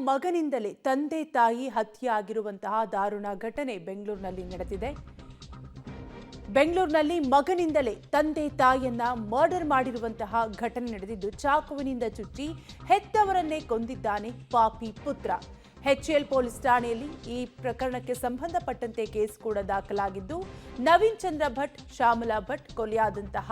ಮಗನಿಂದಲೇ ತಂದೆ ತಾಯಿ ಹತ್ಯೆಯಾಗಿರುವಂತಹ ದಾರುಣ ಘಟನೆ ಬೆಂಗಳೂರಿನಲ್ಲಿ ನಡೆದಿದೆ. ಬೆಂಗಳೂರಿನಲ್ಲಿ ಮಗನಿಂದಲೇ ತಂದೆ ತಾಯಿಯನ್ನ ಮರ್ಡರ್ ಮಾಡಿರುವಂತಹ ಘಟನೆ ನಡೆದಿದ್ದು, ಚಾಕುವಿನಿಂದ ಚುಚ್ಚಿ ಹೆತ್ತವರನ್ನೇ ಕೊಂದಿದ್ದಾನೆ ಪಾಪಿ ಪುತ್ರ. ಎಚ್ಎಎಲ್ ಪೊಲೀಸ್ ಠಾಣೆಯಲ್ಲಿ ಈ ಪ್ರಕರಣಕ್ಕೆ ಸಂಬಂಧಪಟ್ಟಂತೆ ಕೇಸ್ ಕೂಡ ದಾಖಲಾಗಿದ್ದು, ನವೀನ್ ಚಂದ್ರ ಭಟ್, ಶ್ಯಾಮಲಾ ಭಟ್ ಕೊಲೆಯಾದಂತಹ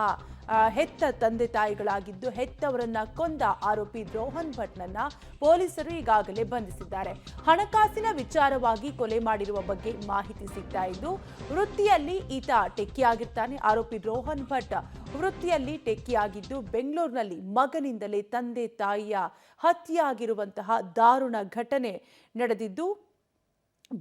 ಹೆತ್ತ ತಂದೆ ತಾಯಿಗಳಾಗಿದ್ದು, ಹೆತ್ತವರನ್ನ ಕೊಂದ ಆರೋಪಿ ರೋಹನ್ ಭಟ್ನನ್ನ ಪೊಲೀಸರು ಈಗಾಗಲೇ ಬಂಧಿಸಿದ್ದಾರೆ. ಹಣಕಾಸಿನ ವಿಚಾರವಾಗಿ ಕೊಲೆ ಮಾಡಿರುವ ಬಗ್ಗೆ ಮಾಹಿತಿ ಸಿಗ್ತಾ ಇದ್ದು, ವೃತ್ತಿಯಲ್ಲಿ ಈತ ಟೆಕ್ಕಿಯಾಗಿರ್ತಾನೆ. ಆರೋಪಿ ರೋಹನ್ ಭಟ್ ವೃತ್ತಿಯಲ್ಲಿ ಟೆಕ್ಕಿಯಾಗಿದ್ದು, ಬೆಂಗಳೂರಿನಲ್ಲಿ ಮಗನಿಂದಲೇ ತಂದೆ ತಾಯಿಯ ಹತ್ಯೆಯಾಗಿರುವಂತಹ ದಾರುಣ ಘಟನೆ ನಡೆದಿದ್ದು,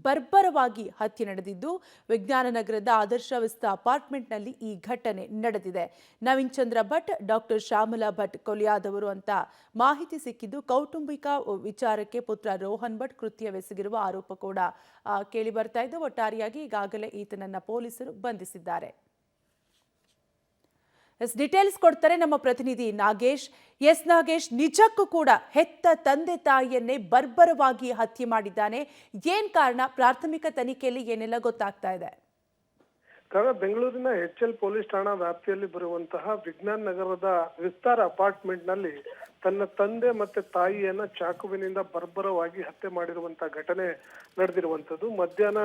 ಬರ್ಬರವಾಗಿ ಹತ್ಯೆ ನಡೆದಿದ್ದು, ವಿಜ್ಞಾನ ನಗರದ ಆದರ್ಶ ವಿಸ್ತಾ ಅಪಾರ್ಟ್ಮೆಂಟ್ನಲ್ಲಿ ಈ ಘಟನೆ ನಡೆದಿದೆ. ನವೀನ್ ಚಂದ್ರ ಭಟ್, ಡಾಕ್ಟರ್ ಶ್ಯಾಮಲಾ ಭಟ್ ಕೊಲೆಯಾದವರು ಅಂತ ಮಾಹಿತಿ ಸಿಕ್ಕಿದ್ದು, ಕೌಟುಂಬಿಕ ವಿಚಾರಕ್ಕೆ ಪುತ್ರ ರೋಹನ್ ಭಟ್ ಕೃತ್ಯವೆಸಗಿರುವ ಆರೋಪ ಕೂಡ ಕೇಳಿ ಬರ್ತಾ ಇದ್ದು, ಒಟ್ಟಾರೆಯಾಗಿ ಈಗಾಗಲೇ ಈತನನ್ನ ಪೊಲೀಸರು ಬಂಧಿಸಿದ್ದಾರೆ. ಡೀಟೇಲ್ಸ್ ಕೊಡ್ತಾರೆ ನಮ್ಮ ಪ್ರತಿನಿಧಿ ನಾಗೇಶ್. ನಾಗೇಶ್, ನಿಜಕ್ಕೂ ಕೂಡ ಹೆತ್ತ ತಂದೆ ತಾಯಿಯನ್ನೇ ಬರ್ಬರವಾಗಿ ಹತ್ಯೆ ಮಾಡಿದ್ದಾನೆ. ಏನ್ ಕಾರಣ? ಪ್ರಾಥಮಿಕ ತನಿಖೆಯಲ್ಲಿ ಏನೆಲ್ಲ ಗೊತ್ತಾಗ್ತಾ ಇದೆ? ಬೆಂಗಳೂರಿನ ಎಚ್ಎಲ್ ಪೊಲೀಸ್ ಠಾಣಾ ವ್ಯಾಪ್ತಿಯಲ್ಲಿ ಬರುವಂತಹ ವಿಜ್ಞಾನ ನಗರದ ವಿಸ್ತಾರ ಅಪಾರ್ಟ್ಮೆಂಟ್ ನಲ್ಲಿ ತನ್ನ ತಂದೆ ಮತ್ತೆ ತಾಯಿಯನ್ನ ಚಾಕುವಿನಿಂದ ಬರ್ಬರವಾಗಿ ಹತ್ಯೆ ಮಾಡಿರುವಂತಹ ಘಟನೆ ನಡೆದಿರುವಂತದ್ದು. ಮಧ್ಯಾಹ್ನ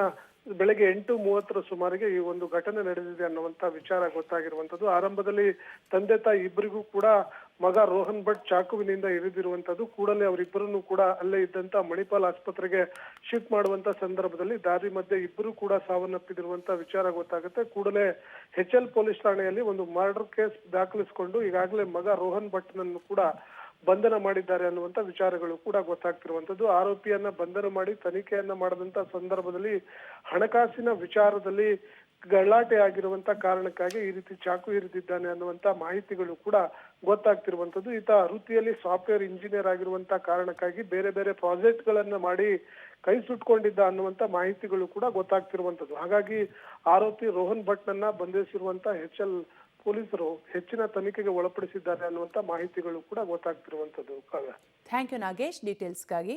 ಬೆಳಗ್ಗೆ 8:30 ಸುಮಾರಿಗೆ ಈ ಒಂದು ಘಟನೆ ನಡೆದಿದೆ ಅನ್ನುವಂತ ವಿಚಾರ ಗೊತ್ತಾಗಿರುವಂತದ್ದು. ಆರಂಭದಲ್ಲಿ ತಂದೆ ತಾಯಿ ಇಬ್ಬರಿಗೂ ಕೂಡ ಮಗ ರೋಹನ್ ಭಟ್ ಚಾಕುವಿನಿಂದ ಇರಿದಿರುವಂತದ್ದು. ಕೂಡಲೇ ಅವರಿಬ್ಬರನ್ನು ಕೂಡ ಅಲ್ಲೇ ಇದ್ದಂತ ಮಣಿಪಾಲ್ ಆಸ್ಪತ್ರೆಗೆ ಶಿಫ್ಟ್ ಮಾಡುವಂತ ಸಂದರ್ಭದಲ್ಲಿ ದಾರಿ ಮಧ್ಯೆ ಇಬ್ಬರು ಕೂಡ ಸಾವನ್ನಪ್ಪಿದಿರುವಂತ ವಿಚಾರ ಗೊತ್ತಾಗುತ್ತೆ. ಕೂಡಲೇ ಎಚ್ಎಲ್ ಪೊಲೀಸ್ ಠಾಣೆಯಲ್ಲಿ ಒಂದು ಮರ್ಡರ್ ಕೇಸ್ ದಾಖಲಿಸಿಕೊಂಡು ಈಗಾಗಲೇ ಮಗ ರೋಹನ್ ಭಟ್ನನ್ನು ಕೂಡ ಬಂಧನ ಮಾಡಿದ್ದಾರೆ ಅನ್ನುವಂತ ವಿಚಾರಗಳು ಕೂಡ ಗೊತ್ತಾಗ್ತಿರುವಂತದ್ದು. ಆರೋಪಿಯನ್ನ ಬಂಧನ ಮಾಡಿ ತನಿಖೆಯನ್ನ ಮಾಡದಂತ ಸಂದರ್ಭದಲ್ಲಿ ಹಣಕಾಸಿನ ವಿಚಾರದಲ್ಲಿ ಗಲಾಟೆ ಆಗಿರುವಂತ ಕಾರಣಕ್ಕಾಗಿ ಈ ರೀತಿ ಚಾಕು ಇರಿದಿದ್ದಾನೆ ಅನ್ನುವಂತ ಮಾಹಿತಿಗಳು ಕೂಡ ಗೊತ್ತಾಗ್ತಿರುವಂತದ್ದು. ಈತ ವೃತ್ತಿಯಲ್ಲಿ ಸಾಫ್ಟ್ವೇರ್ ಇಂಜಿನಿಯರ್ ಆಗಿರುವಂತ ಕಾರಣಕ್ಕಾಗಿ ಬೇರೆ ಬೇರೆ ಪ್ರಾಜೆಕ್ಟ್ ಗಳನ್ನ ಮಾಡಿ ಕೈ ಸುಟ್ಕೊಂಡಿದ್ದ ಅನ್ನುವಂತ ಮಾಹಿತಿಗಳು ಕೂಡ ಗೊತ್ತಾಗ್ತಿರುವಂತದ್ದು. ಹಾಗಾಗಿ ಆರೋಪಿ ರೋಹನ್ ಭಟ್ನನ್ನ ಬಂಧಿಸಿರುವಂತ ಎಚ್ಎಲ್ ಪೊಲೀಸರು ಹೆಚ್ಚಿನ ತನಿಖೆಗೆ ಒಳಪಡಿಸಿದ್ದಾರೆ ಅನ್ನುವಂತ ಮಾಹಿತಿಗಳು ಕೂಡ ಗೊತ್ತಾಗ್ತಿರುವಂತದ್ದು. Thank you Nagesh, ಡೀಟೇಲ್ಸ್ಗಾಗಿ.